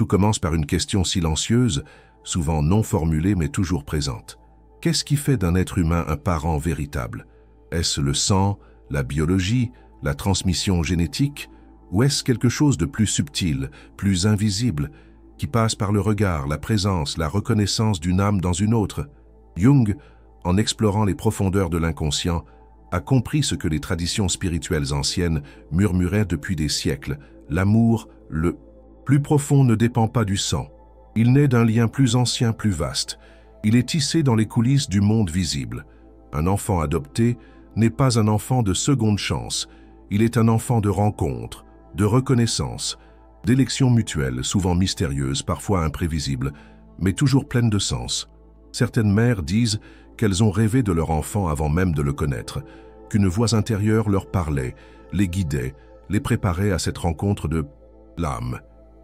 Tout commence par une question silencieuse, souvent non formulée mais toujours présente. Qu'est-ce qui fait d'un être humain un parent véritable? Est-ce le sang, la biologie, la transmission génétique? Ou est-ce quelque chose de plus subtil, plus invisible, qui passe par le regard, la présence, la reconnaissance d'une âme dans une autre? Jung, en explorant les profondeurs de l'inconscient, a compris ce que les traditions spirituelles anciennes murmuraient depuis des siècles. L'amour, le plus profond, ne dépend pas du sang. Il naît d'un lien plus ancien, plus vaste. Il est tissé dans les coulisses du monde visible. Un enfant adopté n'est pas un enfant de seconde chance. Il est un enfant de rencontre, de reconnaissance, d'élections mutuelles, souvent mystérieuses, parfois imprévisibles, mais toujours pleines de sens. Certaines mères disent qu'elles ont rêvé de leur enfant avant même de le connaître, qu'une voix intérieure leur parlait, les guidait, les préparait à cette rencontre de l'âme.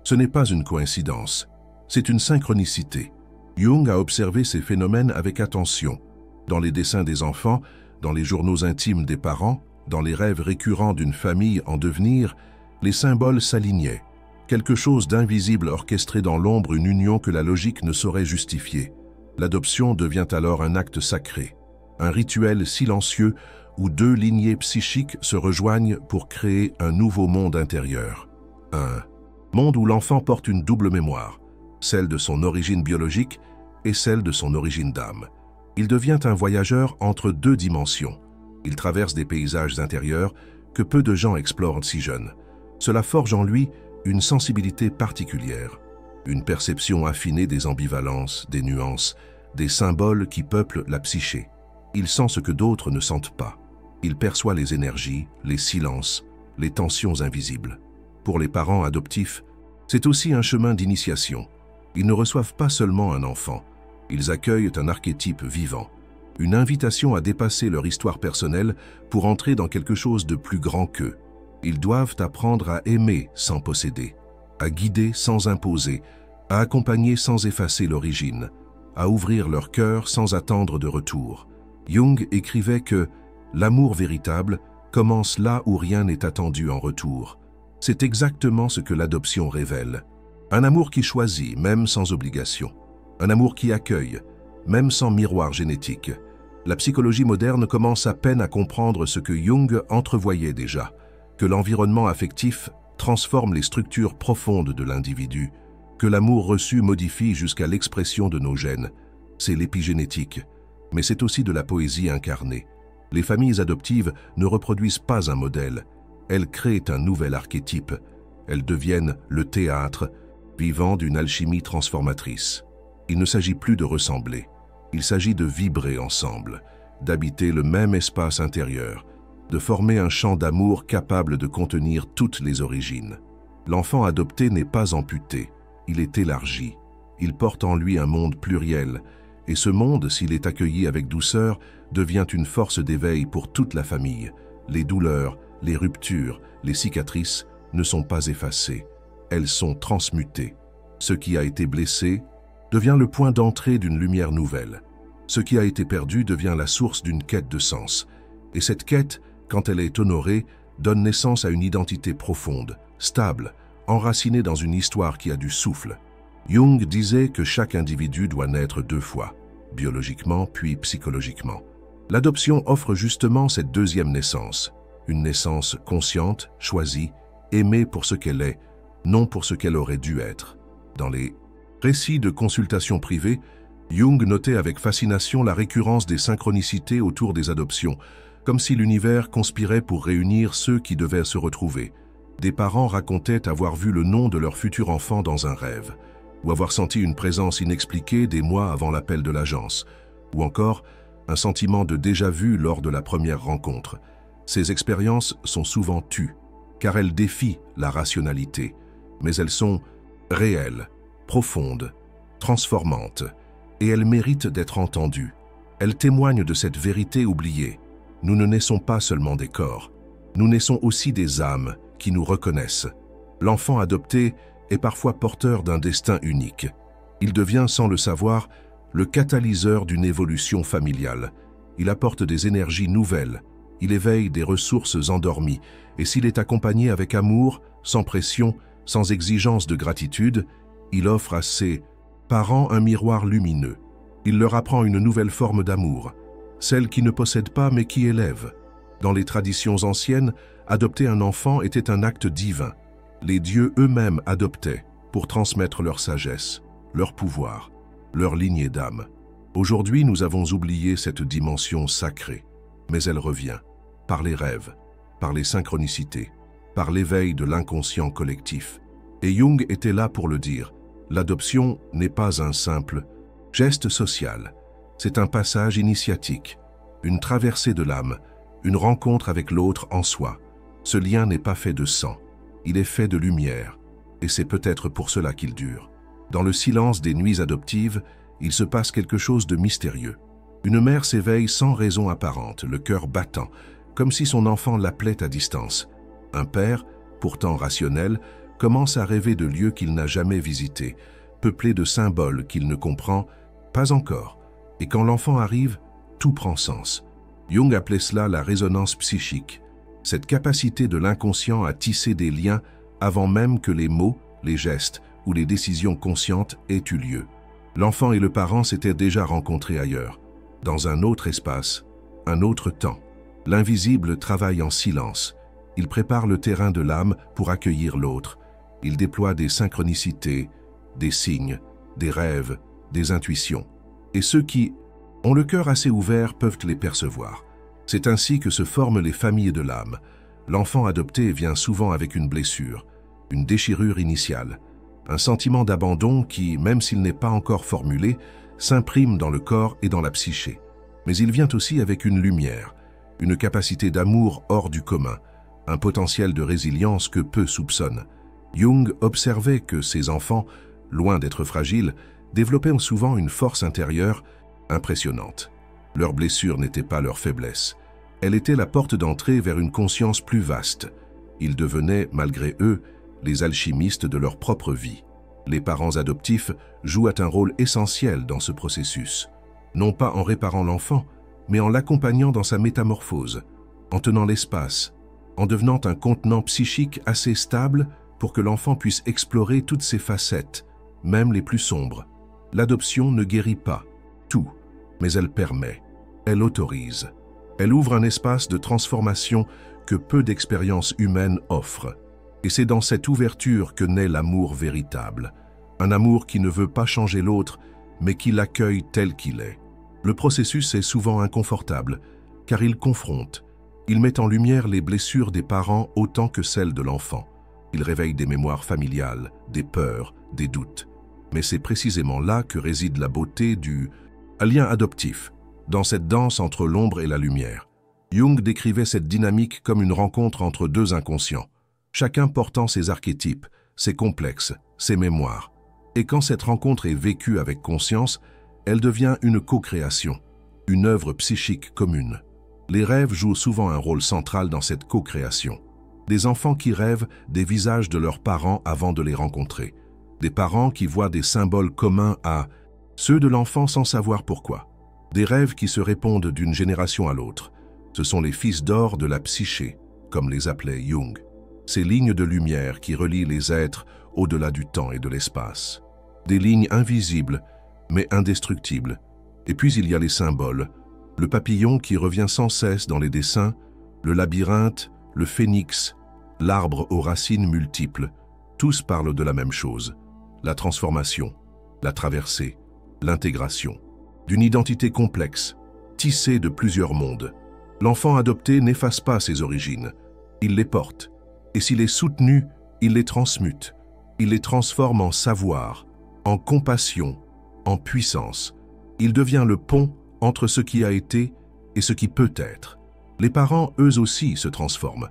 Ce n'est pas une coïncidence, c'est une synchronicité. Jung a observé ces phénomènes avec attention. Dans les dessins des enfants, dans les journaux intimes des parents, dans les rêves récurrents d'une famille en devenir, les symboles s'alignaient. Quelque chose d'invisible orchestrait dans l'ombre une union que la logique ne saurait justifier. L'adoption devient alors un acte sacré, un rituel silencieux où deux lignées psychiques se rejoignent pour créer un nouveau monde intérieur. Un monde où l'enfant porte une double mémoire, celle de son origine biologique et celle de son origine d'âme. Il devient un voyageur entre deux dimensions. Il traverse des paysages intérieurs que peu de gens explorent si jeunes. Cela forge en lui une sensibilité particulière, une perception affinée des ambivalences, des nuances, des symboles qui peuplent la psyché. Il sent ce que d'autres ne sentent pas. Il perçoit les énergies, les silences, les tensions invisibles. Pour les parents adoptifs, c'est aussi un chemin d'initiation. Ils ne reçoivent pas seulement un enfant, ils accueillent un archétype vivant, une invitation à dépasser leur histoire personnelle pour entrer dans quelque chose de plus grand qu'eux. Ils doivent apprendre à aimer sans posséder, à guider sans imposer, à accompagner sans effacer l'origine, à ouvrir leur cœur sans attendre de retour. Jung écrivait que l'amour véritable commence là où rien n'est attendu en retour. C'est exactement ce que l'adoption révèle. Un amour qui choisit, même sans obligation. Un amour qui accueille, même sans miroir génétique. La psychologie moderne commence à peine à comprendre ce que Jung entrevoyait déjà, que l'environnement affectif transforme les structures profondes de l'individu, que l'amour reçu modifie jusqu'à l'expression de nos gènes. C'est l'épigénétique, mais c'est aussi de la poésie incarnée. Les familles adoptives ne reproduisent pas un modèle, elles créent un nouvel archétype. Elles deviennent le théâtre vivant d'une alchimie transformatrice. Il ne s'agit plus de ressembler, il s'agit de vibrer ensemble, d'habiter le même espace intérieur, de former un champ d'amour capable de contenir toutes les origines. L'enfant adopté n'est pas amputé, il est élargi. Il porte en lui un monde pluriel, et ce monde, s'il est accueilli avec douceur, devient une force d'éveil pour toute la famille. Les douleurs, les ruptures, les cicatrices ne sont pas effacées, elles sont transmutées. Ce qui a été blessé devient le point d'entrée d'une lumière nouvelle. Ce qui a été perdu devient la source d'une quête de sens. Et cette quête, quand elle est honorée, donne naissance à une identité profonde, stable, enracinée dans une histoire qui a du souffle. Jung disait que chaque individu doit naître deux fois, biologiquement puis psychologiquement. L'adoption offre justement cette deuxième naissance, une naissance consciente, choisie, aimée pour ce qu'elle est, non pour ce qu'elle aurait dû être. Dans les récits de consultations privées, Jung notait avec fascination la récurrence des synchronicités autour des adoptions, comme si l'univers conspirait pour réunir ceux qui devaient se retrouver. Des parents racontaient avoir vu le nom de leur futur enfant dans un rêve, ou avoir senti une présence inexpliquée des mois avant l'appel de l'agence, ou encore un sentiment de déjà-vu lors de la première rencontre. Ces expériences sont souvent tues, car elles défient la rationalité, mais elles sont réelles, profondes, transformantes, et elles méritent d'être entendues. Elles témoignent de cette vérité oubliée. Nous ne naissons pas seulement des corps, nous naissons aussi des âmes qui nous reconnaissent. L'enfant adopté est parfois porteur d'un destin unique. Il devient, sans le savoir, le catalyseur d'une évolution familiale. Il apporte des énergies nouvelles, il éveille des ressources endormies, et s'il est accompagné avec amour, sans pression, sans exigence de gratitude, Il offre à ses parents un miroir lumineux. Il leur apprend une nouvelle forme d'amour, celle qui ne possède pas mais qui élève. Dans les traditions anciennes, adopter un enfant était un acte divin. Les dieux eux-mêmes adoptaient pour transmettre leur sagesse, leur pouvoir, leur lignée d'âme. Aujourd'hui, nous avons oublié cette dimension sacrée, mais elle revient, par les rêves, par les synchronicités, par l'éveil de l'inconscient collectif. Et Jung était là pour le dire, l'adoption n'est pas un simple geste social, c'est un passage initiatique, une traversée de l'âme, une rencontre avec l'autre en soi. Ce lien n'est pas fait de sang, il est fait de lumière, et c'est peut-être pour cela qu'il dure. Dans le silence des nuits adoptives, il se passe quelque chose de mystérieux. Une mère s'éveille sans raison apparente, le cœur battant, comme si son enfant l'appelait à distance. Un père, pourtant rationnel, commence à rêver de lieux qu'il n'a jamais visités, peuplés de symboles qu'il ne comprend pas encore. Et quand l'enfant arrive, tout prend sens. Jung appelait cela la résonance psychique, cette capacité de l'inconscient à tisser des liens avant même que les mots, les gestes ou les décisions conscientes aient eu lieu. L'enfant et le parent s'étaient déjà rencontrés ailleurs, dans un autre espace, un autre temps. L'invisible travaille en silence. Il prépare le terrain de l'âme pour accueillir l'autre. Il déploie des synchronicités, des signes, des rêves, des intuitions. Et ceux qui ont le cœur assez ouvert peuvent les percevoir. C'est ainsi que se forment les familles de l'âme. L'enfant adopté vient souvent avec une blessure, une déchirure initiale, un sentiment d'abandon qui, même s'il n'est pas encore formulé, s'imprime dans le corps et dans la psyché. Mais il vient aussi avec une lumière, une capacité d'amour hors du commun, un potentiel de résilience que peu soupçonnent. Jung observait que ces enfants, loin d'être fragiles, développaient souvent une force intérieure impressionnante. Leur blessure n'était pas leur faiblesse. Elle était la porte d'entrée vers une conscience plus vaste. Ils devenaient, malgré eux, les alchimistes de leur propre vie. Les parents adoptifs jouent un rôle essentiel dans ce processus. Non pas en réparant l'enfant, mais en l'accompagnant dans sa métamorphose, en tenant l'espace, en devenant un contenant psychique assez stable pour que l'enfant puisse explorer toutes ses facettes, même les plus sombres. L'adoption ne guérit pas tout, mais elle permet, elle autorise. Elle ouvre un espace de transformation que peu d'expériences humaines offrent. Et c'est dans cette ouverture que naît l'amour véritable. Un amour qui ne veut pas changer l'autre, mais qui l'accueille tel qu'il est. Le processus est souvent inconfortable, car il confronte. Il met en lumière les blessures des parents autant que celles de l'enfant. Il réveille des mémoires familiales, des peurs, des doutes. Mais c'est précisément là que réside la beauté du lien adoptif, dans cette danse entre l'ombre et la lumière. Jung décrivait cette dynamique comme une rencontre entre deux inconscients, chacun portant ses archétypes, ses complexes, ses mémoires. Et quand cette rencontre est vécue avec conscience, elle devient une co-création, une œuvre psychique commune. Les rêves jouent souvent un rôle central dans cette co-création. Des enfants qui rêvent des visages de leurs parents avant de les rencontrer. Des parents qui voient des symboles communs à ceux de l'enfant sans savoir pourquoi. Des rêves qui se répondent d'une génération à l'autre. Ce sont les fils d'or de la psyché, comme les appelait Jung. Ces lignes de lumière qui relient les êtres au-delà du temps et de l'espace. Des lignes invisibles, mais indestructibles. Et puis il y a les symboles. Le papillon qui revient sans cesse dans les dessins, le labyrinthe, le phénix, l'arbre aux racines multiples. Tous parlent de la même chose. La transformation, la traversée, l'intégration. D'une identité complexe, tissée de plusieurs mondes. L'enfant adopté n'efface pas ses origines. Il les porte. Et s'il est soutenu, il les transmute. Il les transforme en savoir, en compassion, en puissance. Il devient le pont entre ce qui a été et ce qui peut être. Les parents, eux aussi, se transforment.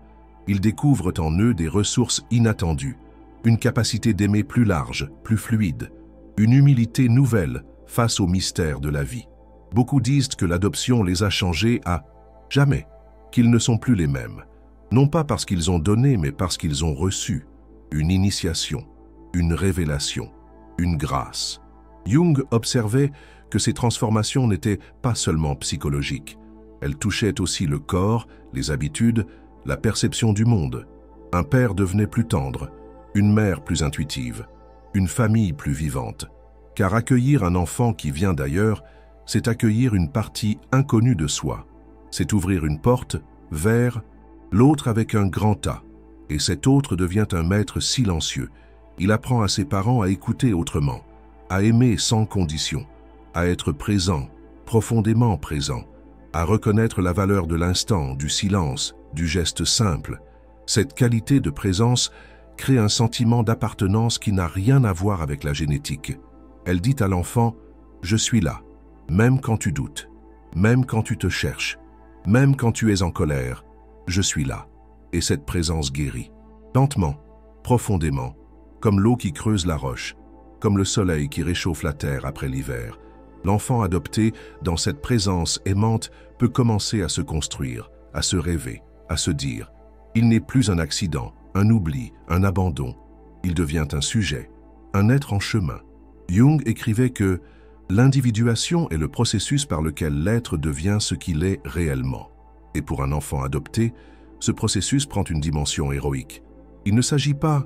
Ils découvrent en eux des ressources inattendues, une capacité d'aimer plus large, plus fluide, une humilité nouvelle face au mystère de la vie. Beaucoup disent que l'adoption les a changés à jamais, qu'ils ne sont plus les mêmes. Non pas parce qu'ils ont donné, mais parce qu'ils ont reçu une initiation, une révélation, une grâce. Jung observait que ces transformations n'étaient pas seulement psychologiques. Elles touchaient aussi le corps, les habitudes, la perception du monde. Un père devenait plus tendre, une mère plus intuitive, une famille plus vivante. Car accueillir un enfant qui vient d'ailleurs, c'est accueillir une partie inconnue de soi. C'est ouvrir une porte vers l'autre avec un grand A. Et cet autre devient un maître silencieux. Il apprend à ses parents à écouter autrement, à aimer sans condition, à être présent, profondément présent, à reconnaître la valeur de l'instant, du silence, du geste simple. Cette qualité de présence crée un sentiment d'appartenance qui n'a rien à voir avec la génétique. Elle dit à l'enfant « Je suis là, même quand tu doutes, même quand tu te cherches, même quand tu es en colère, je suis là. » Et cette présence guérit, lentement, profondément, comme l'eau qui creuse la roche, comme le soleil qui réchauffe la terre après l'hiver. L'enfant adopté, dans cette présence aimante, peut commencer à se construire, à se rêver, à se dire « Il n'est plus un accident, un oubli, un abandon. Il devient un sujet, un être en chemin. » Jung écrivait que l'individuation est le processus par lequel l'être devient ce qu'il est réellement. Et pour un enfant adopté, ce processus prend une dimension héroïque. Il ne s'agit pas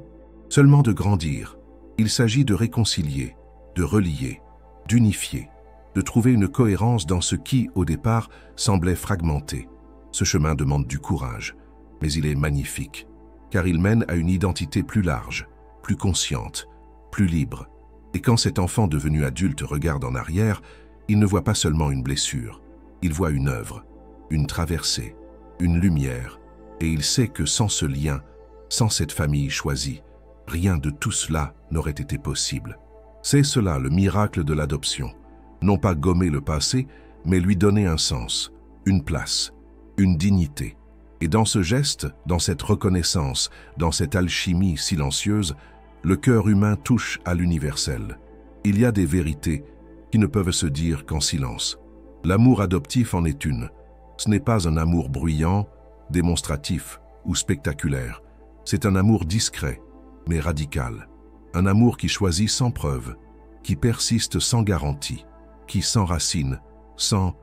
seulement de grandir, il s'agit de réconcilier, de relier, d'unifier, de trouver une cohérence dans ce qui, au départ, semblait fragmenté. Ce chemin demande du courage, mais il est magnifique, car il mène à une identité plus large, plus consciente, plus libre. Et quand cet enfant devenu adulte regarde en arrière, il ne voit pas seulement une blessure, il voit une œuvre, une traversée, une lumière, et il sait que sans ce lien, sans cette famille choisie, rien de tout cela n'aurait été possible. C'est cela le miracle de l'adoption. Non pas gommer le passé, mais lui donner un sens, une place, une dignité. Et dans ce geste, dans cette reconnaissance, dans cette alchimie silencieuse, le cœur humain touche à l'universel. Il y a des vérités qui ne peuvent se dire qu'en silence. L'amour adoptif en est une. Ce n'est pas un amour bruyant, démonstratif ou spectaculaire. C'est un amour discret, mais radical. Un amour qui choisit sans preuve, qui persiste sans garantie, qui s'enracine, sans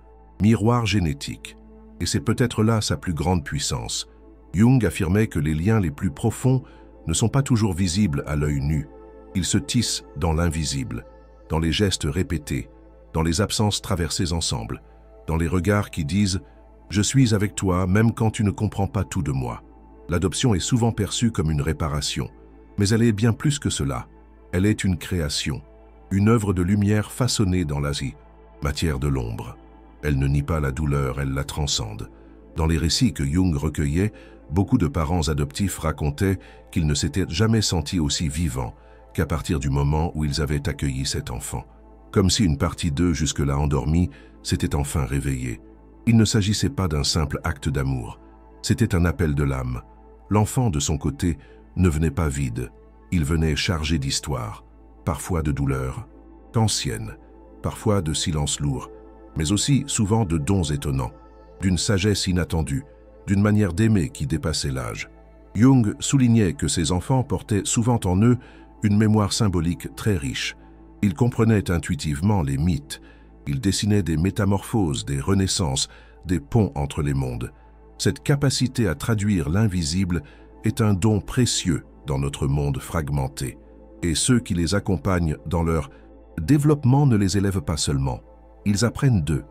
miroir génétique. Et c'est peut-être là sa plus grande puissance. Jung affirmait que les liens les plus profonds ne sont pas toujours visibles à l'œil nu. Ils se tissent dans l'invisible, dans les gestes répétés, dans les absences traversées ensemble, dans les regards qui disent « Je suis avec toi même quand tu ne comprends pas tout de moi ». L'adoption est souvent perçue comme une réparation, mais elle est bien plus que cela. Elle est une création, une œuvre de lumière façonnée dans l'Asie, matière de l'ombre. Elle ne nie pas la douleur, elle la transcende. Dans les récits que Jung recueillait, beaucoup de parents adoptifs racontaient qu'ils ne s'étaient jamais sentis aussi vivants qu'à partir du moment où ils avaient accueilli cet enfant. Comme si une partie d'eux, jusque-là endormie, s'était enfin réveillée. Il ne s'agissait pas d'un simple acte d'amour. C'était un appel de l'âme. L'enfant, de son côté, ne venait pas vide. Il venait chargé d'histoire, parfois de douleurs, anciennes, parfois de silences lourds, mais aussi souvent de dons étonnants, d'une sagesse inattendue, d'une manière d'aimer qui dépassait l'âge. Jung soulignait que ces enfants portaient souvent en eux une mémoire symbolique très riche. Ils comprenaient intuitivement les mythes, ils dessinaient des métamorphoses, des renaissances, des ponts entre les mondes. Cette capacité à traduire l'invisible est un don précieux dans notre monde fragmenté. Et ceux qui les accompagnent dans leur développement ne les élèvent pas seulement, ils apprennent d'eux.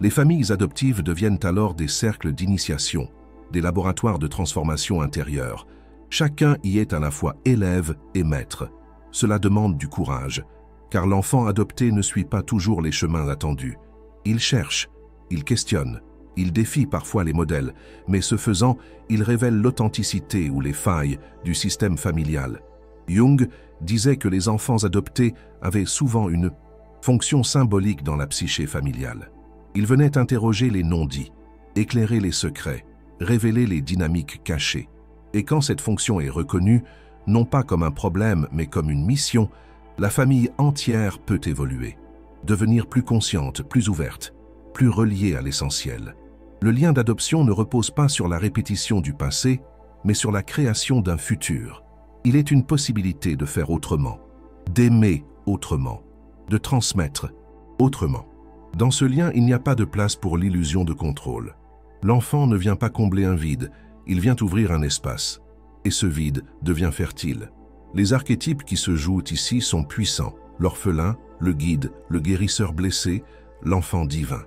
Les familles adoptives deviennent alors des cercles d'initiation, des laboratoires de transformation intérieure. Chacun y est à la fois élève et maître. Cela demande du courage, car l'enfant adopté ne suit pas toujours les chemins attendus. Il cherche, il questionne, il défie parfois les modèles, mais ce faisant, il révèle l'authenticité ou les failles du système familial. Jung disait que les enfants adoptés avaient souvent une fonction symbolique dans la psyché familiale. Ils venaient interroger les non-dits, éclairer les secrets, révéler les dynamiques cachées. Et quand cette fonction est reconnue, non pas comme un problème, mais comme une mission, la famille entière peut évoluer, devenir plus consciente, plus ouverte, plus reliée à l'essentiel. Le lien d'adoption ne repose pas sur la répétition du passé, mais sur la création d'un futur. Il est une possibilité de faire autrement, d'aimer autrement, de transmettre autrement. Dans ce lien, il n'y a pas de place pour l'illusion de contrôle. L'enfant ne vient pas combler un vide, il vient ouvrir un espace. Et ce vide devient fertile. Les archétypes qui se jouent ici sont puissants. L'orphelin, le guide, le guérisseur blessé, l'enfant divin.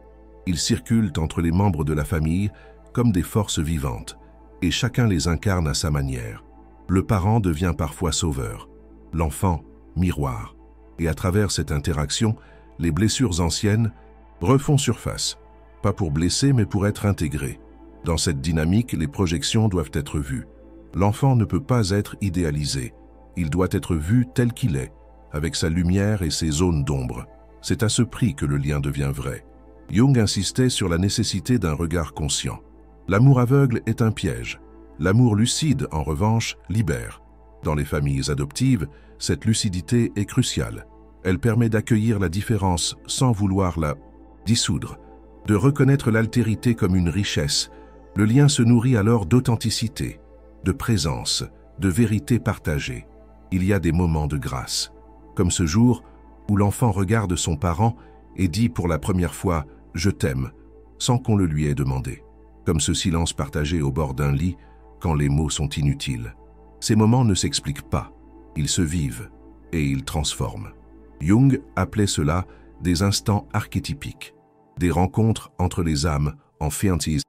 Ils circulent entre les membres de la famille comme des forces vivantes, et chacun les incarne à sa manière. Le parent devient parfois sauveur, l'enfant, miroir. Et à travers cette interaction, les blessures anciennes refont surface, pas pour blesser mais pour être intégrées. Dans cette dynamique, les projections doivent être vues. L'enfant ne peut pas être idéalisé, il doit être vu tel qu'il est, avec sa lumière et ses zones d'ombre. C'est à ce prix que le lien devient vrai. Jung insistait sur la nécessité d'un regard conscient. L'amour aveugle est un piège. L'amour lucide, en revanche, libère. Dans les familles adoptives, cette lucidité est cruciale. Elle permet d'accueillir la différence sans vouloir la dissoudre, de reconnaître l'altérité comme une richesse. Le lien se nourrit alors d'authenticité, de présence, de vérité partagée. Il y a des moments de grâce, comme ce jour où l'enfant regarde son parent et dit pour la première fois « je t'aime » sans qu'on le lui ait demandé, comme ce silence partagé au bord d'un lit quand les mots sont inutiles. Ces moments ne s'expliquent pas, ils se vivent et ils transforment. Jung appelait cela des instants archétypiques, des rencontres entre les âmes en féantise,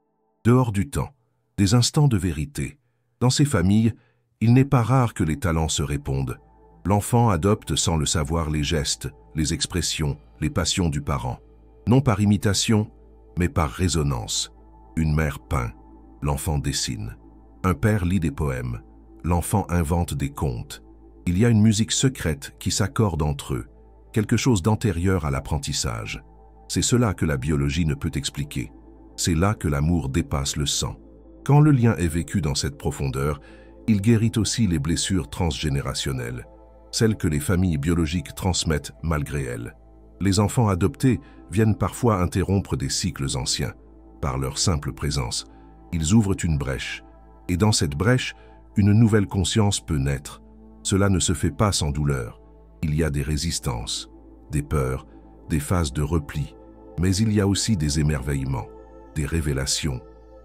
dehors du temps, des instants de vérité. Dans ces familles, il n'est pas rare que les talents se répondent. L'enfant adopte sans le savoir les gestes, les expressions, les passions du parent. Non par imitation, mais par résonance. Une mère peint, l'enfant dessine. Un père lit des poèmes, l'enfant invente des contes. Il y a une musique secrète qui s'accorde entre eux, quelque chose d'antérieur à l'apprentissage. C'est cela que la biologie ne peut expliquer. C'est là que l'amour dépasse le sang. Quand le lien est vécu dans cette profondeur, il guérit aussi les blessures transgénérationnelles, celles que les familles biologiques transmettent malgré elles. Les enfants adoptés viennent parfois interrompre des cycles anciens. Par leur simple présence, ils ouvrent une brèche. Et dans cette brèche, une nouvelle conscience peut naître. Cela ne se fait pas sans douleur. Il y a des résistances, des peurs, des phases de repli, mais il y a aussi des émerveillements, des révélations,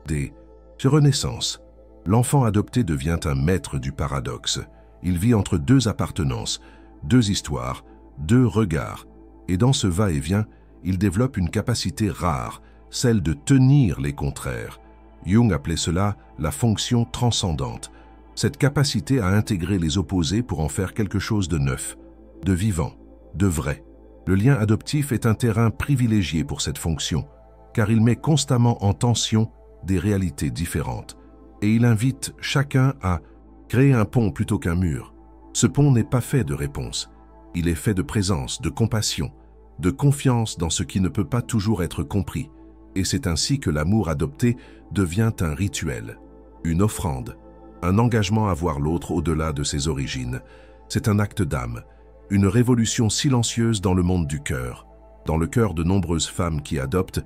des renaissances. L'enfant adopté devient un maître du paradoxe. Il vit entre deux appartenances, deux histoires, deux regards. Et dans ce va-et-vient, il développe une capacité rare, celle de tenir les contraires. Jung appelait cela la fonction transcendante. Cette capacité à intégrer les opposés pour en faire quelque chose de neuf, de vivant, de vrai. Le lien adoptif est un terrain privilégié pour cette fonction, car il met constamment en tension des réalités différentes. Et il invite chacun à créer un pont plutôt qu'un mur. Ce pont n'est pas fait de réponses. Il est fait de présence, de compassion, de confiance dans ce qui ne peut pas toujours être compris. Et c'est ainsi que l'amour adopté devient un rituel, une offrande, un engagement à voir l'autre au-delà de ses origines. C'est un acte d'âme, une révolution silencieuse dans le monde du cœur. Dans le cœur de nombreuses femmes qui adoptent,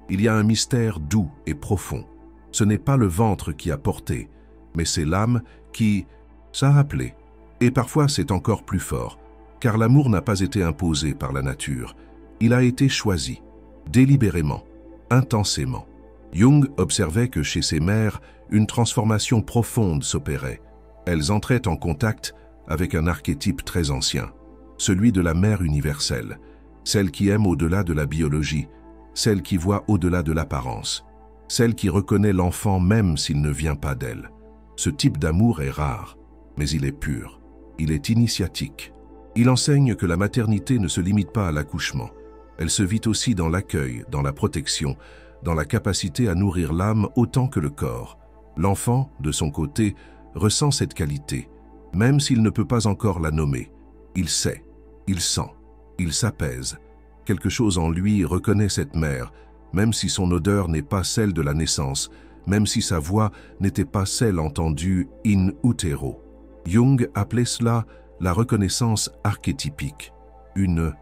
il y a un mystère doux et profond. Ce n'est pas le ventre qui a porté, mais c'est l'âme qui s'a rappelé. Et parfois c'est encore plus fort, car l'amour n'a pas été imposé par la nature. Il a été choisi, délibérément, intensément. Jung observait que chez ces mères, une transformation profonde s'opérait. Elles entraient en contact avec un archétype très ancien, celui de la mère universelle, celle qui aime au-delà de la biologie, celle qui voit au-delà de l'apparence, celle qui reconnaît l'enfant même s'il ne vient pas d'elle. Ce type d'amour est rare, mais il est pur, il est initiatique. Il enseigne que la maternité ne se limite pas à l'accouchement. Elle se vit aussi dans l'accueil, dans la protection, dans la capacité à nourrir l'âme autant que le corps. L'enfant, de son côté, ressent cette qualité, même s'il ne peut pas encore la nommer. Il sait, il sent, il s'apaise. Quelque chose en lui reconnaît cette mère, même si son odeur n'est pas celle de la naissance, même si sa voix n'était pas celle entendue in utero. Jung appelait cela la reconnaissance archétypique, une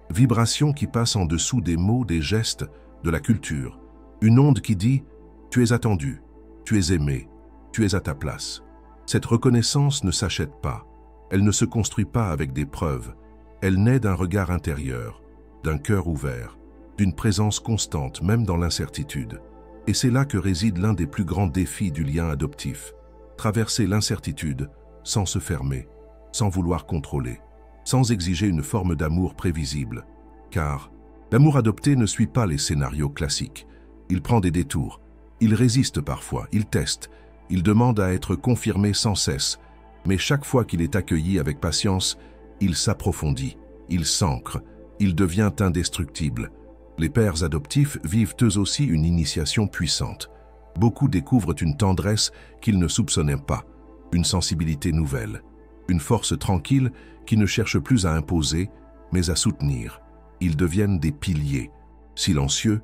vibration qui passe en dessous des mots, des gestes, de la culture. Une onde qui dit « tu es attendu, tu es aimé, tu es à ta place ». Cette reconnaissance ne s'achète pas, elle ne se construit pas avec des preuves, elle naît d'un regard intérieur, d'un cœur ouvert, d'une présence constante même dans l'incertitude. Et c'est là que réside l'un des plus grands défis du lien adoptif, traverser l'incertitude sans se fermer, sans vouloir contrôler, sans exiger une forme d'amour prévisible. Car l'amour adopté ne suit pas les scénarios classiques. Il prend des détours, il résiste parfois, il teste, il demande à être confirmé sans cesse, mais chaque fois qu'il est accueilli avec patience, il s'approfondit, il s'ancre, il devient indestructible. Les pères adoptifs vivent eux aussi une initiation puissante. Beaucoup découvrent une tendresse qu'ils ne soupçonnaient pas, une sensibilité nouvelle, une force tranquille qui ne cherche plus à imposer, mais à soutenir. Ils deviennent des piliers, silencieux,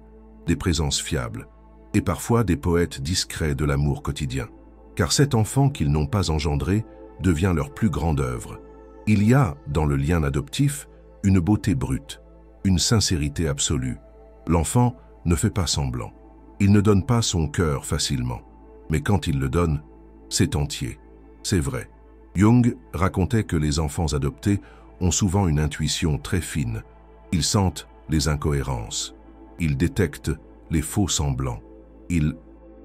des présences fiables, et parfois des poètes discrets de l'amour quotidien. Car cet enfant qu'ils n'ont pas engendré devient leur plus grande œuvre. Il y a, dans le lien adoptif, une beauté brute, une sincérité absolue. L'enfant ne fait pas semblant. Il ne donne pas son cœur facilement. Mais quand il le donne, c'est entier. C'est vrai. Jung racontait que les enfants adoptés ont souvent une intuition très fine. Ils sentent les incohérences. Ils détectent les faux semblants. Ils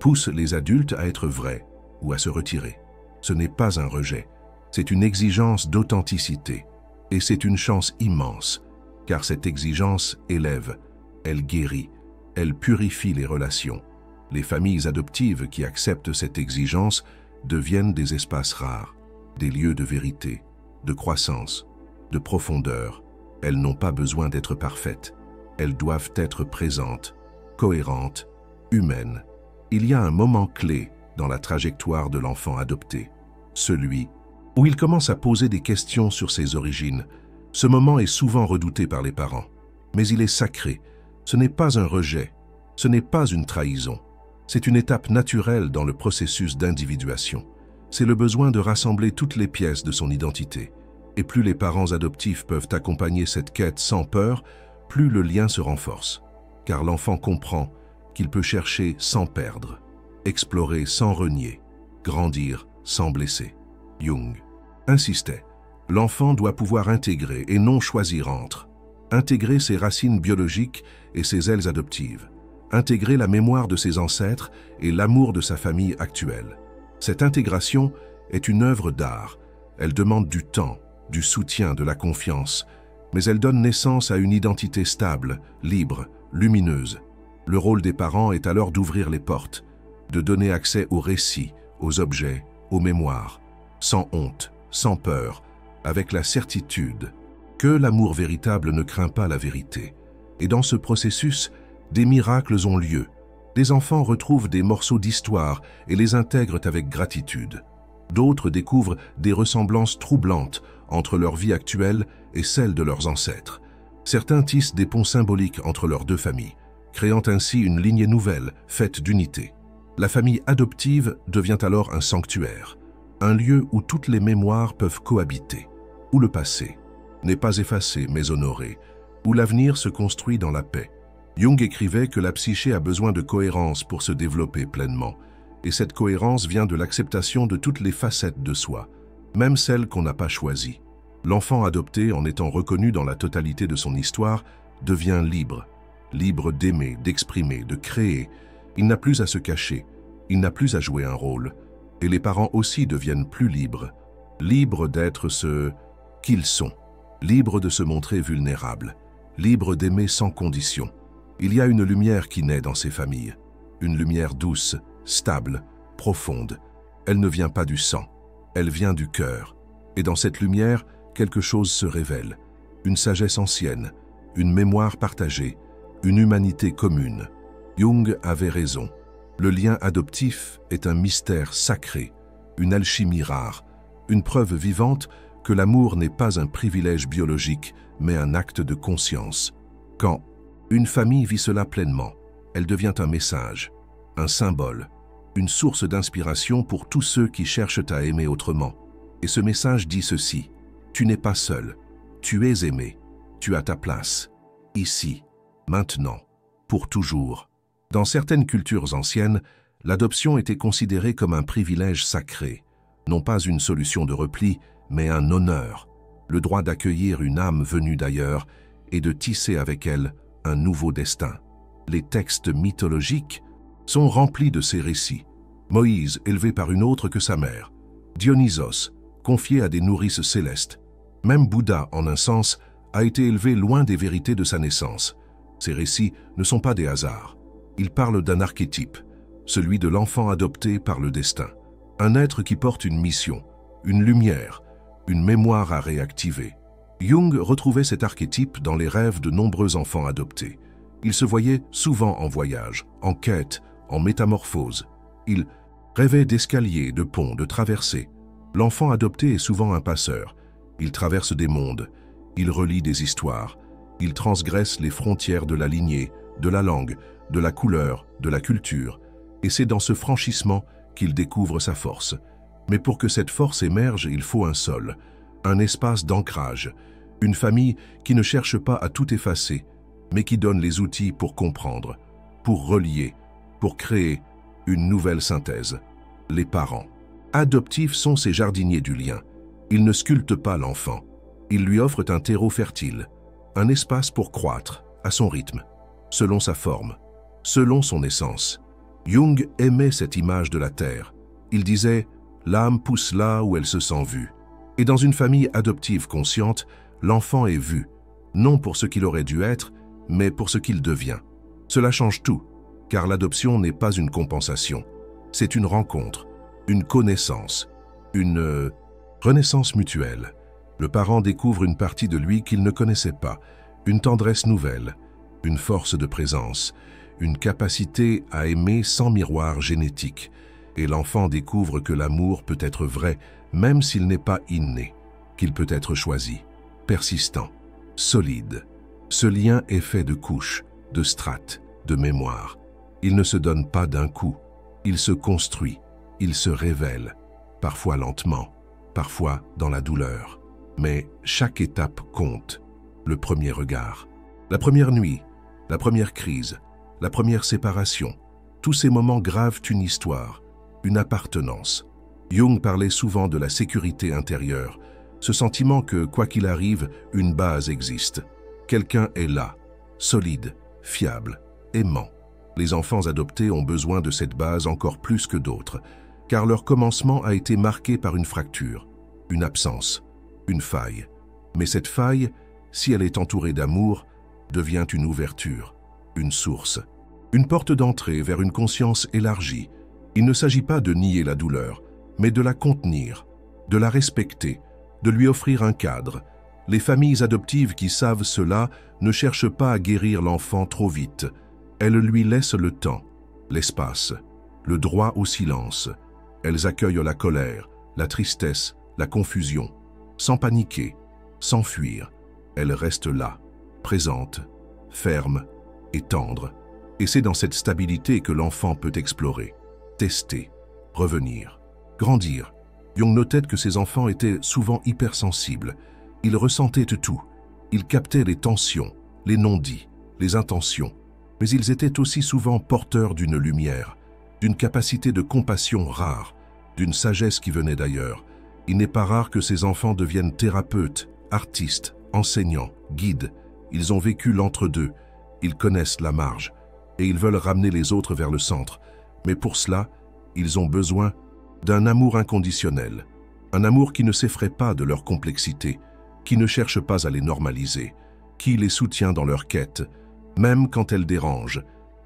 poussent les adultes à être vrais ou à se retirer. Ce n'est pas un rejet. C'est une exigence d'authenticité. Et c'est une chance immense, car cette exigence élève, elle guérit, elle purifie les relations. Les familles adoptives qui acceptent cette exigence deviennent des espaces rares, des lieux de vérité, de croissance, de profondeur. Elles n'ont pas besoin d'être parfaites. Elles doivent être présentes, cohérentes, humaines. Il y a un moment clé dans la trajectoire de l'enfant adopté, celui où il commence à poser des questions sur ses origines. Ce moment est souvent redouté par les parents, mais il est sacré. Ce n'est pas un rejet, ce n'est pas une trahison. C'est une étape naturelle dans le processus d'individuation. C'est le besoin de rassembler toutes les pièces de son identité. Et plus les parents adoptifs peuvent accompagner cette quête sans peur, plus le lien se renforce. Car l'enfant comprend qu'il peut chercher sans perdre, explorer sans renier, grandir sans blesser. Jung insistait, l'enfant doit pouvoir intégrer et non choisir entre. Intégrer ses racines biologiques et ses ailes adoptives. Intégrer la mémoire de ses ancêtres et l'amour de sa famille actuelle. Cette intégration est une œuvre d'art. Elle demande du temps, du soutien, de la confiance, mais elle donne naissance à une identité stable, libre, lumineuse. Le rôle des parents est alors d'ouvrir les portes, de donner accès aux récits, aux objets, aux mémoires, sans honte, sans peur, avec la certitude que l'amour véritable ne craint pas la vérité. Et dans ce processus, des miracles ont lieu. Des enfants retrouvent des morceaux d'histoire et les intègrent avec gratitude. D'autres découvrent des ressemblances troublantes entre leur vie actuelle et celle de leurs ancêtres. Certains tissent des ponts symboliques entre leurs deux familles, créant ainsi une lignée nouvelle, faite d'unité. La famille adoptive devient alors un sanctuaire, un lieu où toutes les mémoires peuvent cohabiter, où le passé n'est pas effacé mais honoré, où l'avenir se construit dans la paix. Jung écrivait que la psyché a besoin de cohérence pour se développer pleinement, et cette cohérence vient de l'acceptation de toutes les facettes de soi, même celles qu'on n'a pas choisies. L'enfant adopté, en étant reconnu dans la totalité de son histoire, devient libre, libre d'aimer, d'exprimer, de créer. Il n'a plus à se cacher, il n'a plus à jouer un rôle. Et les parents aussi deviennent plus libres, libres d'être ce qu'ils sont, libres de se montrer vulnérables, libres d'aimer sans condition. Il y a une lumière qui naît dans ces familles, une lumière douce, stable, profonde. Elle ne vient pas du sang, elle vient du cœur. Et dans cette lumière, quelque chose se révèle, une sagesse ancienne, une mémoire partagée, une humanité commune. Jung avait raison. Le lien adoptif est un mystère sacré, une alchimie rare, une preuve vivante que l'amour n'est pas un privilège biologique, mais un acte de conscience. Quand une famille vit cela pleinement, elle devient un message, un symbole, une source d'inspiration pour tous ceux qui cherchent à aimer autrement. Et ce message dit ceci: tu n'es pas seul, tu es aimé, tu as ta place, ici, maintenant, pour toujours. Dans certaines cultures anciennes, l'adoption était considérée comme un privilège sacré, non pas une solution de repli, mais un honneur, le droit d'accueillir une âme venue d'ailleurs et de tisser avec elle un nouveau destin. Les textes mythologiques sont remplis de ces récits. Moïse, élevé par une autre que sa mère. Dionysos, confiés à des nourrices célestes. Même Bouddha, en un sens, a été élevé loin des vérités de sa naissance. Ces récits ne sont pas des hasards. Ils parlent d'un archétype, celui de l'enfant adopté par le destin. Un être qui porte une mission, une lumière, une mémoire à réactiver. Jung retrouvait cet archétype dans les rêves de nombreux enfants adoptés. Il se voyait souvent en voyage, en quête, en métamorphose. Il rêvait d'escaliers, de ponts, de traversées. L'enfant adopté est souvent un passeur. Il traverse des mondes, il relie des histoires, il transgresse les frontières de la lignée, de la langue, de la couleur, de la culture. Et c'est dans ce franchissement qu'il découvre sa force. Mais pour que cette force émerge, il faut un sol, un espace d'ancrage, une famille qui ne cherche pas à tout effacer, mais qui donne les outils pour comprendre, pour relier, pour créer une nouvelle synthèse. Les parents adoptifs sont ces jardiniers du lien. Ils ne sculptent pas l'enfant. Ils lui offrent un terreau fertile, un espace pour croître, à son rythme, selon sa forme, selon son essence. Jung aimait cette image de la terre. Il disait « l'âme pousse là où elle se sent vue ». Et dans une famille adoptive consciente, l'enfant est vu, non pour ce qu'il aurait dû être, mais pour ce qu'il devient. Cela change tout, car l'adoption n'est pas une compensation. C'est une rencontre, une connaissance, une renaissance mutuelle. Le parent découvre une partie de lui qu'il ne connaissait pas, une tendresse nouvelle, une force de présence, une capacité à aimer sans miroir génétique. Et l'enfant découvre que l'amour peut être vrai, même s'il n'est pas inné, qu'il peut être choisi, persistant, solide. Ce lien est fait de couches, de strates, de mémoire. Il ne se donne pas d'un coup, il se construit, il se révèle, parfois lentement, parfois dans la douleur. Mais chaque étape compte. Le premier regard, la première nuit, la première crise, la première séparation. Tous ces moments gravent une histoire, une appartenance. Jung parlait souvent de la sécurité intérieure, ce sentiment que, quoi qu'il arrive, une base existe. Quelqu'un est là, solide, fiable, aimant. Les enfants adoptés ont besoin de cette base encore plus que d'autres, car leur commencement a été marqué par une fracture, une absence, une faille. Mais cette faille, si elle est entourée d'amour, devient une ouverture, une source, une porte d'entrée vers une conscience élargie. Il ne s'agit pas de nier la douleur, mais de la contenir, de la respecter, de lui offrir un cadre. Les familles adoptives qui savent cela ne cherchent pas à guérir l'enfant trop vite. Elles lui laissent le temps, l'espace, le droit au silence. Elles accueillent la colère, la tristesse, la confusion, sans paniquer, sans fuir. Elles restent là, présentes, fermes et tendres. Et c'est dans cette stabilité que l'enfant peut explorer, tester, revenir, grandir. Jung notait que ces enfants étaient souvent hypersensibles. Ils ressentaient tout. Ils captaient les tensions, les non-dits, les intentions. Mais ils étaient aussi souvent porteurs d'une lumière, d'une capacité de compassion rare, d'une sagesse qui venait d'ailleurs. Il n'est pas rare que ces enfants deviennent thérapeutes, artistes, enseignants, guides. Ils ont vécu l'entre-deux, ils connaissent la marge, et ils veulent ramener les autres vers le centre. Mais pour cela, ils ont besoin d'un amour inconditionnel, un amour qui ne s'effraie pas de leur complexité, qui ne cherche pas à les normaliser, qui les soutient dans leur quête, même quand elle dérange.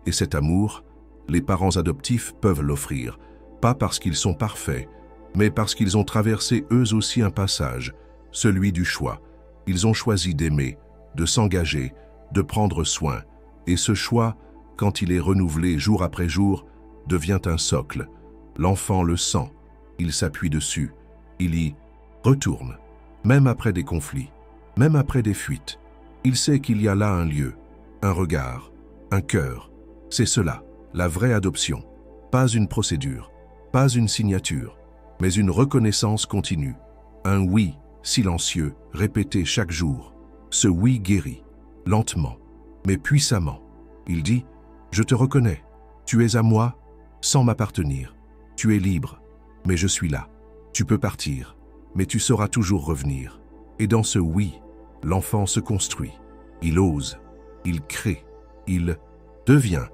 Et cet amour, les parents adoptifs peuvent l'offrir, pas parce qu'ils sont parfaits, mais parce qu'ils ont traversé eux aussi un passage, celui du choix. Ils ont choisi d'aimer, de s'engager, de prendre soin. Et ce choix, quand il est renouvelé jour après jour, devient un socle. L'enfant le sent, il s'appuie dessus, il y retourne, même après des conflits, même après des fuites. Il sait qu'il y a là un lieu, un regard, un cœur. C'est cela, la vraie adoption. Pas une procédure, pas une signature, mais une reconnaissance continue. Un oui silencieux, répété chaque jour. Ce oui guérit, lentement, mais puissamment. Il dit « Je te reconnais, tu es à moi sans m'appartenir. Tu es libre, mais je suis là. Tu peux partir, mais tu sauras toujours revenir. » Et dans ce oui, l'enfant se construit. Il ose, il crée, il devient.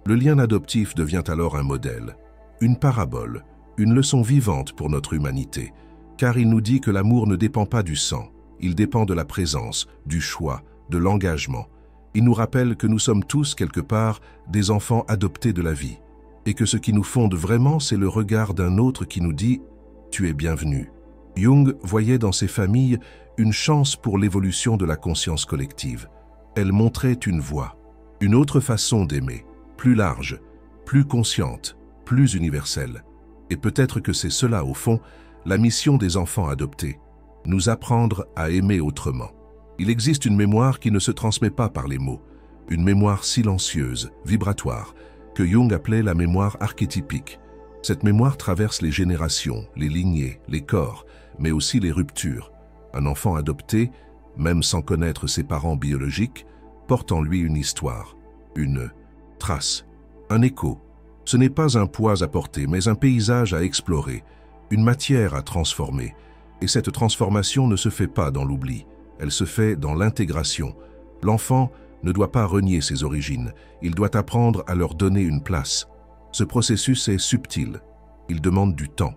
Le lien adoptif devient alors un modèle, une parabole, une leçon vivante pour notre humanité. car il nous dit que l'amour ne dépend pas du sang, il dépend de la présence, du choix, de l'engagement. Il nous rappelle que nous sommes tous, quelque part, des enfants adoptés de la vie, et que ce qui nous fonde vraiment, c'est le regard d'un autre qui nous dit « Tu es bienvenu ». Jung voyait dans ces familles une chance pour l'évolution de la conscience collective. Elle montrait une voie, une autre façon d'aimer, plus large, plus consciente, plus universelle. Et peut-être que c'est cela, au fond, la mission des enfants adoptés, nous apprendre à aimer autrement. Il existe une mémoire qui ne se transmet pas par les mots, une mémoire silencieuse, vibratoire, que Jung appelait la mémoire archétypique. Cette mémoire traverse les générations, les lignées, les corps, mais aussi les ruptures. Un enfant adopté, même sans connaître ses parents biologiques, porte en lui une histoire, une trace, un écho. Ce n'est pas un poids à porter, mais un paysage à explorer, une matière à transformer. Et cette transformation ne se fait pas dans l'oubli, elle se fait dans l'intégration. L'enfant ne doit pas renier ses origines, il doit apprendre à leur donner une place. Ce processus est subtil, il demande du temps.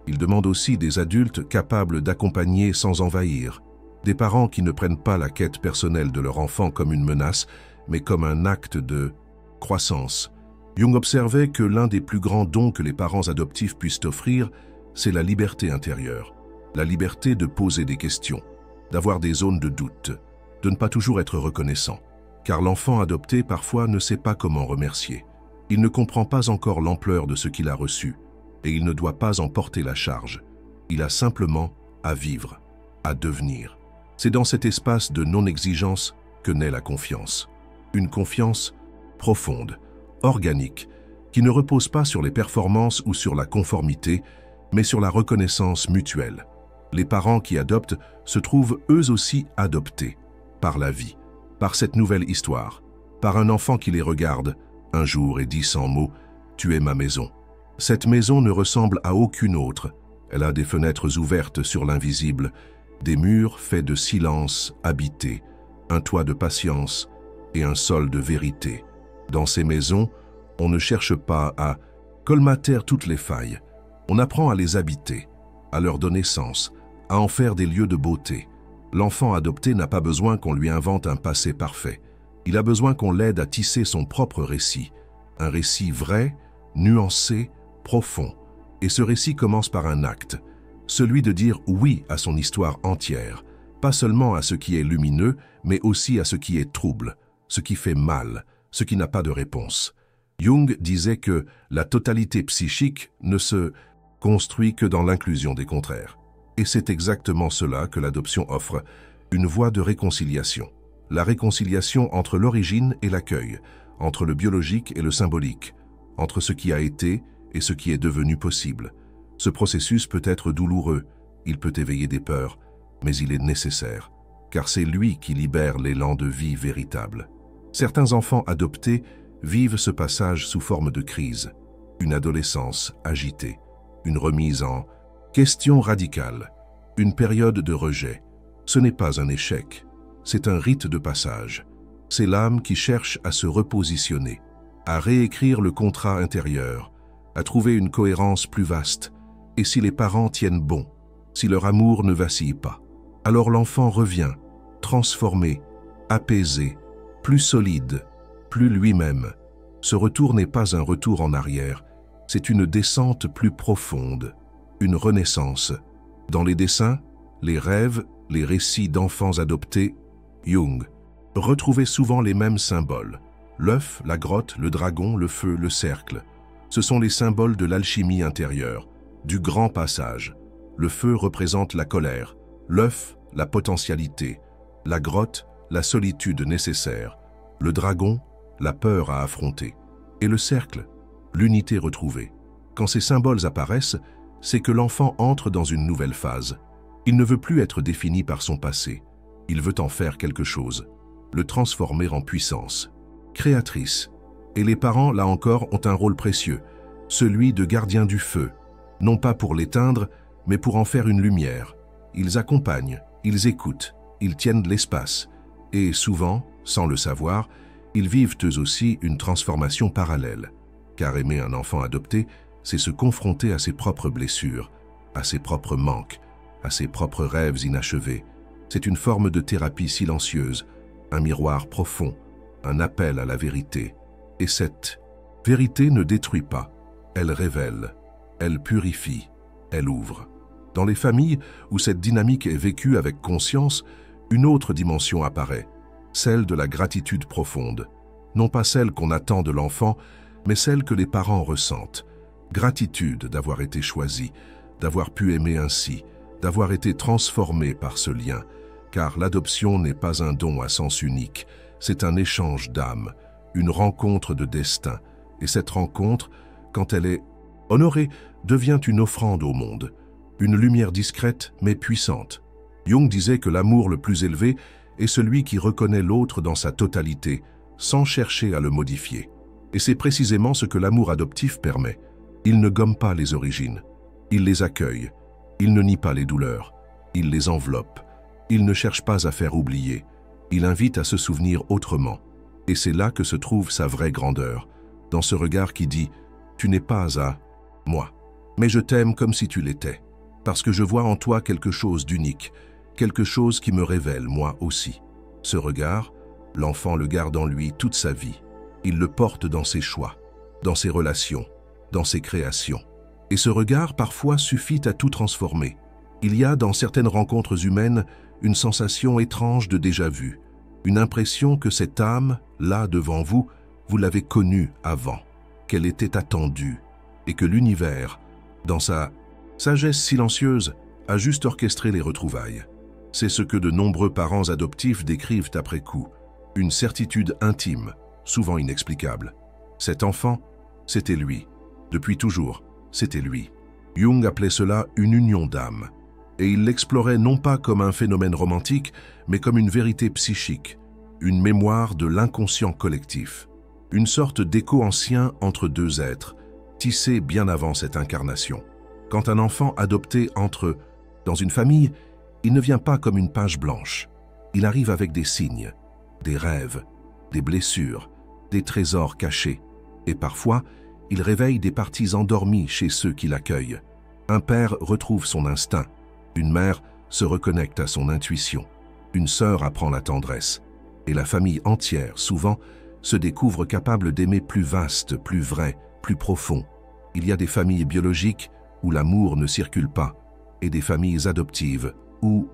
Il demande aussi des adultes capables d'accompagner sans envahir, des parents qui ne prennent pas la quête personnelle de leur enfant comme une menace, mais comme un acte de croissance. Jung observait que l'un des plus grands dons que les parents adoptifs puissent offrir, c'est la liberté intérieure, la liberté de poser des questions, d'avoir des zones de doute, de ne pas toujours être reconnaissant. Car l'enfant adopté parfois ne sait pas comment remercier. Il ne comprend pas encore l'ampleur de ce qu'il a reçu, et il ne doit pas en porter la charge. Il a simplement à vivre, à devenir. C'est dans cet espace de non-exigence que naît la confiance. Une confiance profonde, organique, qui ne repose pas sur les performances ou sur la conformité, mais sur la reconnaissance mutuelle. Les parents qui adoptent se trouvent eux aussi adoptés par la vie, par cette nouvelle histoire, par un enfant qui les regarde un jour et dit sans mots « Tu es ma maison ». Cette maison ne ressemble à aucune autre. Elle a des fenêtres ouvertes sur l'invisible, des murs faits de silence habité, un toit de patience et un sol de vérité. Dans ces maisons, on ne cherche pas à colmater toutes les failles. On apprend à les habiter, à leur donner sens, à en faire des lieux de beauté. L'enfant adopté n'a pas besoin qu'on lui invente un passé parfait. Il a besoin qu'on l'aide à tisser son propre récit. Un récit vrai, nuancé, profond. Et ce récit commence par un acte, celui de dire oui à son histoire entière, pas seulement à ce qui est lumineux, mais aussi à ce qui est trouble, ce qui fait mal, ce qui n'a pas de réponse. Jung disait que la totalité psychique ne se construit que dans l'inclusion des contraires. Et c'est exactement cela que l'adoption offre, une voie de réconciliation. La réconciliation entre l'origine et l'accueil, entre le biologique et le symbolique, entre ce qui a été et ce qui est devenu possible. Ce processus peut être douloureux, il peut éveiller des peurs, mais il est nécessaire, car c'est lui qui libère l'élan de vie véritable. Certains enfants adoptés vivent ce passage sous forme de crise, une adolescence agitée, une remise en question radicale, une période de rejet. Ce n'est pas un échec, c'est un rite de passage. C'est l'âme qui cherche à se repositionner, à réécrire le contrat intérieur, à trouver une cohérence plus vaste. Et si les parents tiennent bon, si leur amour ne vacille pas, alors l'enfant revient, transformé, apaisé, plus solide, plus lui-même. Ce retour n'est pas un retour en arrière, c'est une descente plus profonde, une renaissance. Dans les dessins, les rêves, les récits d'enfants adoptés, Jung retrouvait souvent les mêmes symboles. L'œuf, la grotte, le dragon, le feu, le cercle. Ce sont les symboles de l'alchimie intérieure, du grand passage. Le feu représente la colère, l'œuf, la potentialité, la grotte, la solitude nécessaire, le dragon, la peur à affronter, et le cercle, l'unité retrouvée. Quand ces symboles apparaissent, c'est que l'enfant entre dans une nouvelle phase. Il ne veut plus être défini par son passé. Il veut en faire quelque chose, le transformer en puissance, créatrice. Et les parents, là encore, ont un rôle précieux, celui de gardien du feu, non pas pour l'éteindre, mais pour en faire une lumière. Ils accompagnent, ils écoutent, ils tiennent l'espace. Et souvent, sans le savoir, ils vivent eux aussi une transformation parallèle. Car aimer un enfant adopté, c'est se confronter à ses propres blessures, à ses propres manques, à ses propres rêves inachevés. C'est une forme de thérapie silencieuse, un miroir profond, un appel à la vérité. Et cette vérité ne détruit pas, elle révèle, elle purifie, elle ouvre. Dans les familles où cette dynamique est vécue avec conscience, une autre dimension apparaît, celle de la gratitude profonde. Non pas celle qu'on attend de l'enfant, mais celle que les parents ressentent. Gratitude d'avoir été choisi, d'avoir pu aimer ainsi, d'avoir été transformé par ce lien, car l'adoption n'est pas un don à sens unique, c'est un échange d'âme, une rencontre de destin, et cette rencontre, quand elle est honorée, devient une offrande au monde, une lumière discrète mais puissante. Jung disait que l'amour le plus élevé est celui qui reconnaît l'autre dans sa totalité, sans chercher à le modifier. Et c'est précisément ce que l'amour adoptif permet. Il ne gomme pas les origines, il les accueille, il ne nie pas les douleurs, il les enveloppe, il ne cherche pas à faire oublier, il invite à se souvenir autrement. Et c'est là que se trouve sa vraie grandeur, dans ce regard qui dit « Tu n'es pas à moi, mais je t'aime comme si tu l'étais, parce que je vois en toi quelque chose d'unique, quelque chose qui me révèle moi aussi. » Ce regard, l'enfant le garde en lui toute sa vie. Il le porte dans ses choix, dans ses relations, dans ses créations. Et ce regard, parfois, suffit à tout transformer. Il y a, dans certaines rencontres humaines, une sensation étrange de déjà-vu, une impression que cette âme, là devant vous, vous l'avez connue avant, qu'elle était attendue, et que l'univers, dans sa sagesse silencieuse, a juste orchestré les retrouvailles. C'est ce que de nombreux parents adoptifs décrivent après coup, une certitude intime, souvent inexplicable. Cet enfant, c'était lui. Depuis toujours, c'était lui. Jung appelait cela une union d'âme. Et il l'explorait non pas comme un phénomène romantique, mais comme une vérité psychique, une mémoire de l'inconscient collectif, une sorte d'écho ancien entre deux êtres, tissé bien avant cette incarnation. Quand un enfant adopté entre dans une famille, il ne vient pas comme une page blanche. Il arrive avec des signes, des rêves, des blessures, des trésors cachés. Et parfois, il réveille des parties endormies chez ceux qui l'accueillent. Un père retrouve son instinct. Une mère se reconnecte à son intuition. Une sœur apprend la tendresse. Et la famille entière, souvent, se découvre capable d'aimer plus vaste, plus vrai, plus profond. Il y a des familles biologiques où l'amour ne circule pas, et des familles adoptives où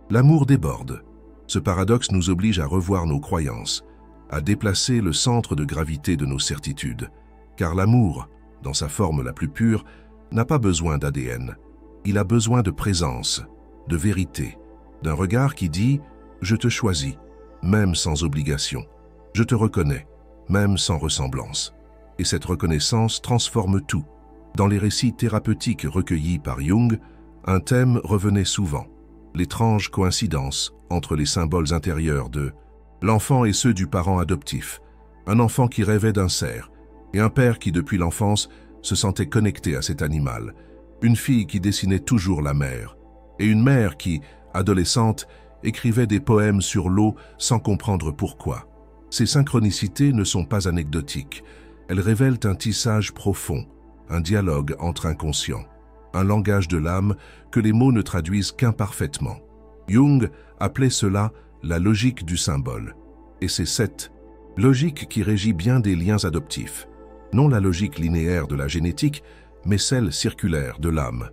l'amour déborde. Ce paradoxe nous oblige à revoir nos croyances, à déplacer le centre de gravité de nos certitudes. Car l'amour, dans sa forme la plus pure, n'a pas besoin d'ADN. Il a besoin de présence, de vérité, d'un regard qui dit « Je te choisis », même sans obligation. « Je te reconnais », même sans ressemblance. Et cette reconnaissance transforme tout. Dans les récits thérapeutiques recueillis par Jung, un thème revenait souvent, l'étrange coïncidence entre les symboles intérieurs de l'enfant et ceux du parent adoptif, un enfant qui rêvait d'un cerf, et un père qui, depuis l'enfance, se sentait connecté à cet animal, une fille qui dessinait toujours la mer, et une mère qui, adolescente, écrivait des poèmes sur l'eau sans comprendre pourquoi. Ces synchronicités ne sont pas anecdotiques, elles révèlent un tissage profond, un dialogue entre inconscients, un langage de l'âme que les mots ne traduisent qu'imparfaitement. Jung appelait cela la logique du symbole, et c'est cette logique qui régit bien des liens adoptifs. Non la logique linéaire de la génétique, mais celle circulaire de l'âme.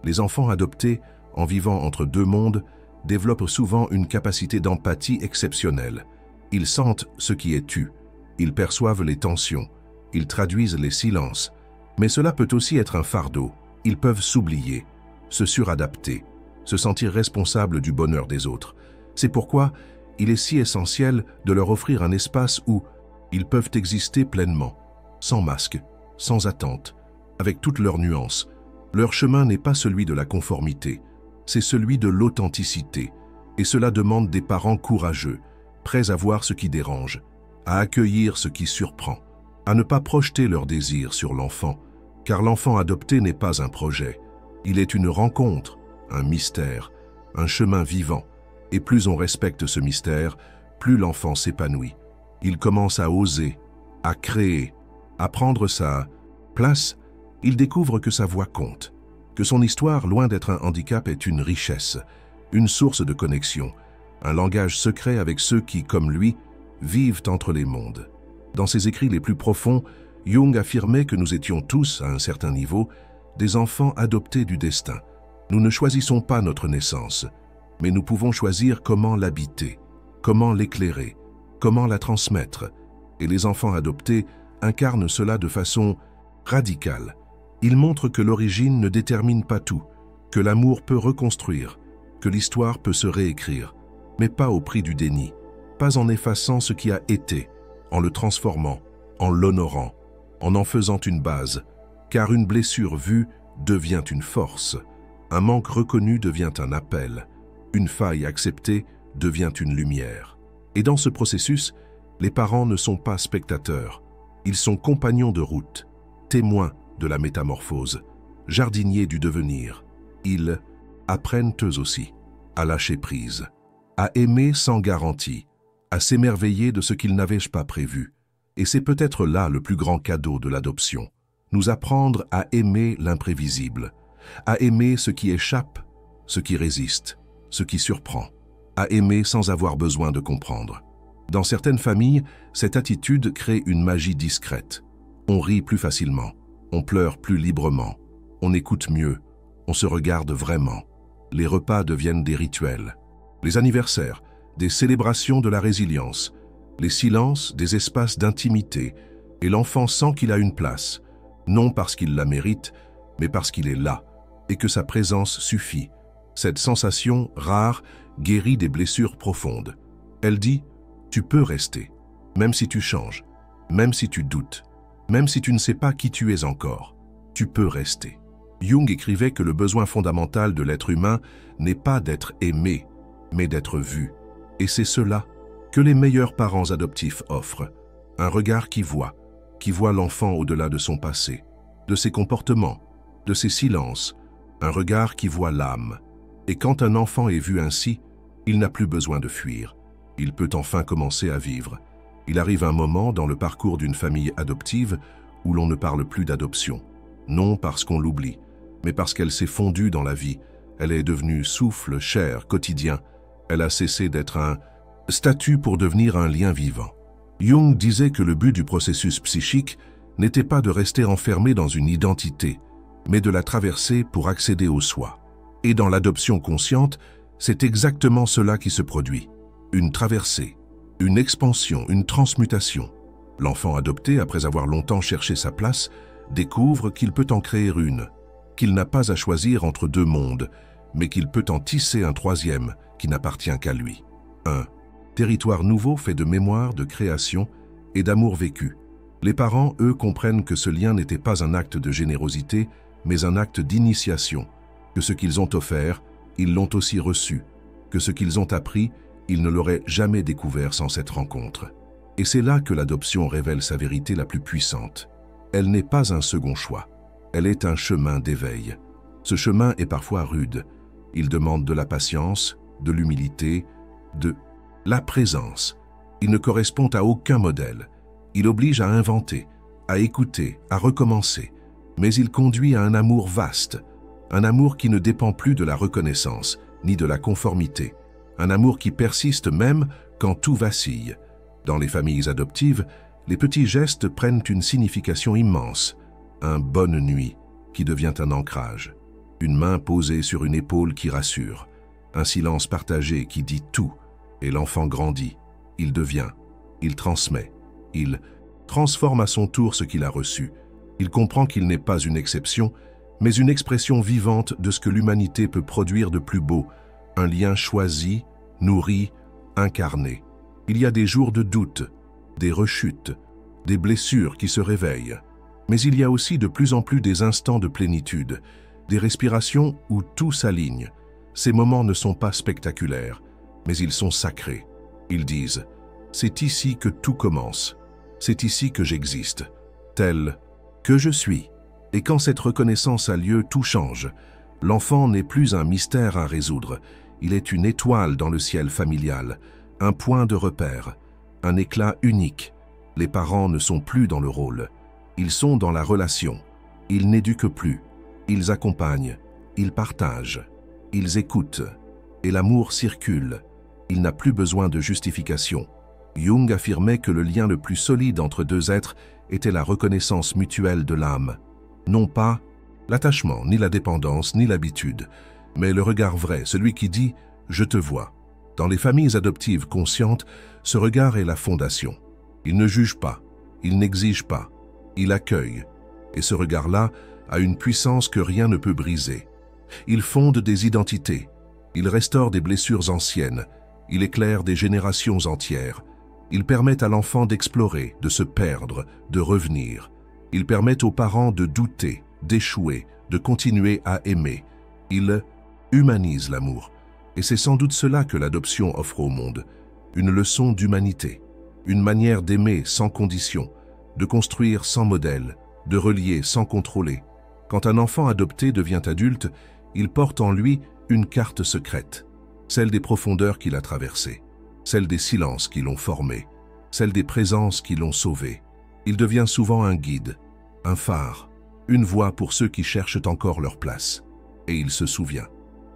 Les enfants adoptés, en vivant entre deux mondes, développent souvent une capacité d'empathie exceptionnelle. Ils sentent ce qui est tu, ils perçoivent les tensions, ils traduisent les silences. Mais cela peut aussi être un fardeau. Ils peuvent s'oublier, se suradapter, se sentir responsables du bonheur des autres. C'est pourquoi il est si essentiel de leur offrir un espace où ils peuvent exister pleinement, sans masque, sans attente, avec toutes leurs nuances. Leur chemin n'est pas celui de la conformité, c'est celui de l'authenticité. Et cela demande des parents courageux, prêts à voir ce qui dérange, à accueillir ce qui surprend, à ne pas projeter leurs désirs sur l'enfant, car l'enfant adopté n'est pas un projet. Il est une rencontre, un mystère, un chemin vivant. Et plus on respecte ce mystère, plus l'enfant s'épanouit. Il commence à oser, à créer, à prendre sa place. Il découvre que sa voix compte, que son histoire, loin d'être un handicap, est une richesse, une source de connexion, un langage secret avec ceux qui, comme lui, vivent entre les mondes. Dans ses écrits les plus profonds, Jung affirmait que nous étions tous, à un certain niveau, des enfants adoptés du destin. Nous ne choisissons pas notre naissance, mais nous pouvons choisir comment l'habiter, comment l'éclairer, comment la transmettre. Et les enfants adoptés incarnent cela de façon radicale. Ils montrent que l'origine ne détermine pas tout, que l'amour peut reconstruire, que l'histoire peut se réécrire, mais pas au prix du déni, pas en effaçant ce qui a été, en le transformant, en l'honorant, en faisant une base, car une blessure vue devient une force, un manque reconnu devient un appel, une faille acceptée devient une lumière. Et dans ce processus, les parents ne sont pas spectateurs, ils sont compagnons de route, témoins de la métamorphose, jardiniers du devenir. Ils apprennent eux aussi à lâcher prise, à aimer sans garantie, à s'émerveiller de ce qu'ils n'avaient pas prévu. Et c'est peut-être là le plus grand cadeau de l'adoption, nous apprendre à aimer l'imprévisible, à aimer ce qui échappe, ce qui résiste, ce qui surprend, à aimer sans avoir besoin de comprendre. Dans certaines familles, cette attitude crée une magie discrète. On rit plus facilement, on pleure plus librement, on écoute mieux, on se regarde vraiment. Les repas deviennent des rituels, les anniversaires, des célébrations de la résilience, les silences, des espaces d'intimité, et l'enfant sent qu'il a une place, non parce qu'il la mérite, mais parce qu'il est là, et que sa présence suffit. Cette sensation rare guérit des blessures profondes. Elle dit « Tu peux rester, même si tu changes, même si tu doutes, même si tu ne sais pas qui tu es encore, tu peux rester. » Jung écrivait que le besoin fondamental de l'être humain n'est pas d'être aimé, mais d'être vu. Et c'est cela que les meilleurs parents adoptifs offrent. Un regard qui voit l'enfant au-delà de son passé, de ses comportements, de ses silences, un regard qui voit l'âme. Et quand un enfant est vu ainsi, il n'a plus besoin de fuir. Il peut enfin commencer à vivre. Il arrive un moment dans le parcours d'une famille adoptive où l'on ne parle plus d'adoption. Non parce qu'on l'oublie, mais parce qu'elle s'est fondue dans la vie. Elle est devenue souffle, chair, quotidien. Elle a cessé d'être un statut pour devenir un lien vivant. Jung disait que le but du processus psychique n'était pas de rester enfermé dans une identité, mais de la traverser pour accéder au soi. Et dans l'adoption consciente, c'est exactement cela qui se produit. Une traversée, une expansion, une transmutation. L'enfant adopté, après avoir longtemps cherché sa place, découvre qu'il peut en créer une, qu'il n'a pas à choisir entre deux mondes, mais qu'il peut en tisser un troisième qui n'appartient qu'à lui. Un territoire nouveau fait de mémoire, de création et d'amour vécu. Les parents, eux, comprennent que ce lien n'était pas un acte de générosité, mais un acte d'initiation, que ce qu'ils ont offert, ils l'ont aussi reçu, que ce qu'ils ont appris, ils ne l'auraient jamais découvert sans cette rencontre. Et c'est là que l'adoption révèle sa vérité la plus puissante. Elle n'est pas un second choix, elle est un chemin d'éveil. Ce chemin est parfois rude. Il demande de la patience, de l'humilité, de la présence. Il ne correspond à aucun modèle. Il oblige à inventer, à écouter, à recommencer. Mais il conduit à un amour vaste, un amour qui ne dépend plus de la reconnaissance, ni de la conformité. Un amour qui persiste même quand tout vacille. Dans les familles adoptives, les petits gestes prennent une signification immense. Un « bonne nuit » qui devient un ancrage. Une main posée sur une épaule qui rassure. Un silence partagé qui dit tout. Et l'enfant grandit. Il devient. Il transmet. Il transforme à son tour ce qu'il a reçu. Il comprend qu'il n'est pas une exception, mais une expression vivante de ce que l'humanité peut produire de plus beau. Un lien choisi, nourri, incarné. Il y a des jours de doute, des rechutes, des blessures qui se réveillent. Mais il y a aussi de plus en plus des instants de plénitude, des respirations où tout s'aligne. Ces moments ne sont pas spectaculaires, mais ils sont sacrés. Ils disent « C'est ici que tout commence. C'est ici que j'existe, tel que je suis. » Et quand cette reconnaissance a lieu, tout change. L'enfant n'est plus un mystère à résoudre. Il est une étoile dans le ciel familial, un point de repère, un éclat unique. Les parents ne sont plus dans le rôle. Ils sont dans la relation. Ils n'éduquent plus. Ils accompagnent, Ils partagent, ils écoutent, et l'amour circule. Il n'a plus besoin de justification. Jung affirmait que le lien le plus solide entre deux êtres était la reconnaissance mutuelle de l'âme. Non pas l'attachement, ni la dépendance, ni l'habitude, mais le regard vrai, celui qui dit « je te vois ». Dans les familles adoptives conscientes, ce regard est la fondation. Il ne juge pas, il n'exige pas, il accueille. Et ce regard-là a une puissance que rien ne peut briser. Il fonde des identités, il restaure des blessures anciennes, il éclaire des générations entières. Il permet à l'enfant d'explorer, de se perdre, de revenir. Il permet aux parents de douter, d'échouer, de continuer à aimer. Il humanise l'amour. Et c'est sans doute cela que l'adoption offre au monde. Une leçon d'humanité, une manière d'aimer sans condition, de construire sans modèle, de relier sans contrôler. Quand un enfant adopté devient adulte, il porte en lui une carte secrète, celle des profondeurs qu'il a traversées, celle des silences qui l'ont formé, celle des présences qui l'ont sauvé. Il devient souvent un guide, un phare, une voie pour ceux qui cherchent encore leur place. Et il se souvient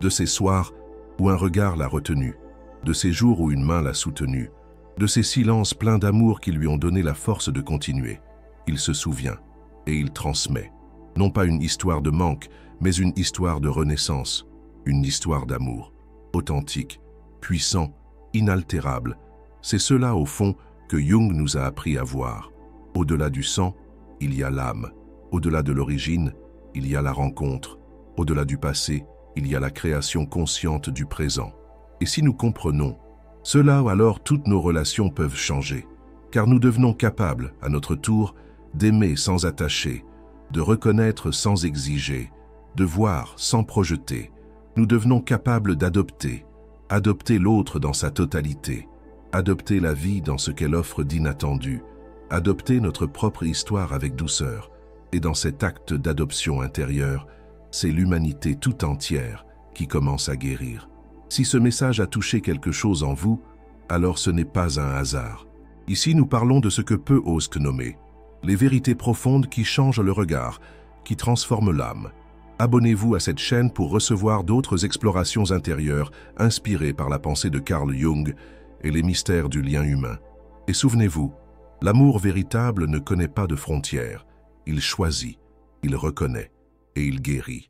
de ces soirs où un regard l'a retenu, de ces jours où une main l'a soutenu, de ces silences pleins d'amour qui lui ont donné la force de continuer. Il se souvient et il transmet, non pas une histoire de manque, mais une histoire de renaissance, une histoire d'amour, authentique, puissant, inaltérable. C'est cela, au fond, que Jung nous a appris à voir. Au-delà du sang, il y a l'âme. Au-delà de l'origine, il y a la rencontre. Au-delà du passé, il y a la création consciente du présent. Et si nous comprenons cela, alors toutes nos relations peuvent changer, car nous devenons capables, à notre tour, d'aimer sans attacher, de reconnaître sans exiger, de voir sans projeter. Nous devenons capables d'adopter, adopter l'autre dans sa totalité, adopter la vie dans ce qu'elle offre d'inattendu, adopter notre propre histoire avec douceur. Et dans cet acte d'adoption intérieure, c'est l'humanité tout entière qui commence à guérir. Si ce message a touché quelque chose en vous, alors ce n'est pas un hasard. Ici, nous parlons de ce que peu osent nommer les vérités profondes qui changent le regard, qui transforment l'âme. Abonnez-vous à cette chaîne pour recevoir d'autres explorations intérieures inspirées par la pensée de Carl Jung et les mystères du lien humain. Et souvenez-vous, l'amour véritable ne connaît pas de frontières. Il choisit, il reconnaît et il guérit.